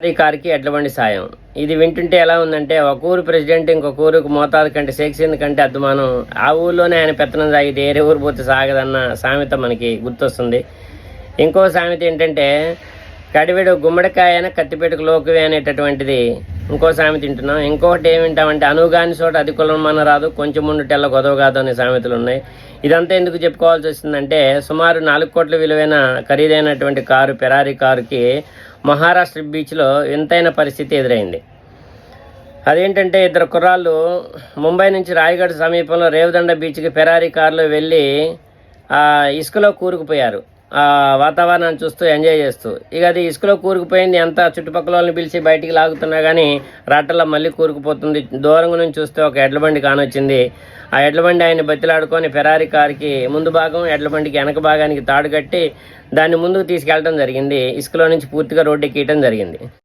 ఈ కారుకి ఎడ్ల బండి సాయం. ఇది వింటుంటే ఎలా ఉందంటే, ఒక ఊరు ప్రెసిడెంట్ ఇంకొక ఊరికి మోతాదు కంటే శేక్సింది కంటే అద్దుమానం. ఆ ఊర్లోనే ఆయన పెత్తనం సాగితే ఏరే ఊరు పోతే సాగదన్న సామెత మనకి గుర్తొస్తుంది. ఇంకో సామెత ఏంటంటే, కడివెడు గుమ్మడికాయన కత్తిపెట్టుకు లోకువే అనేటటువంటిది ఇంకో సామెత తింటున్నాం. ఇంకొకటి ఏమి వింటామంటే, అనుగాని చోట అది కులం మన రాదు, కొంచెం ముందు తెల్ల గొదవ కాదు అనే సామెతలు ఉన్నాయి. ఇదంతా ఎందుకు చెప్పుకోవాల్సి వస్తుందంటే, సుమారు 4 కోట్ల విలువైన ఖరీదైనటువంటి కారు, ఫెరారీ కారుకి మహారాష్ట్ర బీచ్లో వింతైన పరిస్థితి ఎదురైంది. అదేంటంటే, ఇద్దరు కుర్రాళ్ళు ముంబై నుంచి రాయగఢ్ సమీపంలో రేవదండ బీచ్కి ఫెరారీ కారులో వెళ్ళి ఇసుకలో కూరుకుపోయారు. ఆ వాతావరణాన్ని చూస్తూ ఎంజాయ్ చేస్తూ. ఇక అది ఇసుకలో కూరుకుపోయింది. ఎంత చుట్టుపక్కల వాళ్ళని పిలిచి బయటికి లాగుతున్నా కానీ రాటల్లో మళ్ళీ కూరుకుపోతుంది. దూరంగా నుంచి చూస్తే ఒక ఎడ్ల బండి కానొచ్చింది. ఆ ఎడ్ల బండి ఆయన బతిలాడుకొని ఫెరారీ కారుకి ముందు భాగం, ఎడ్ల బండికి వెనక భాగానికి తాడు కట్టి దాన్ని ముందుకు తీసుకెళ్ళడం జరిగింది. ఇసుకలో నుంచి పూర్తిగా రోడ్డు ఎక్కియటం జరిగింది.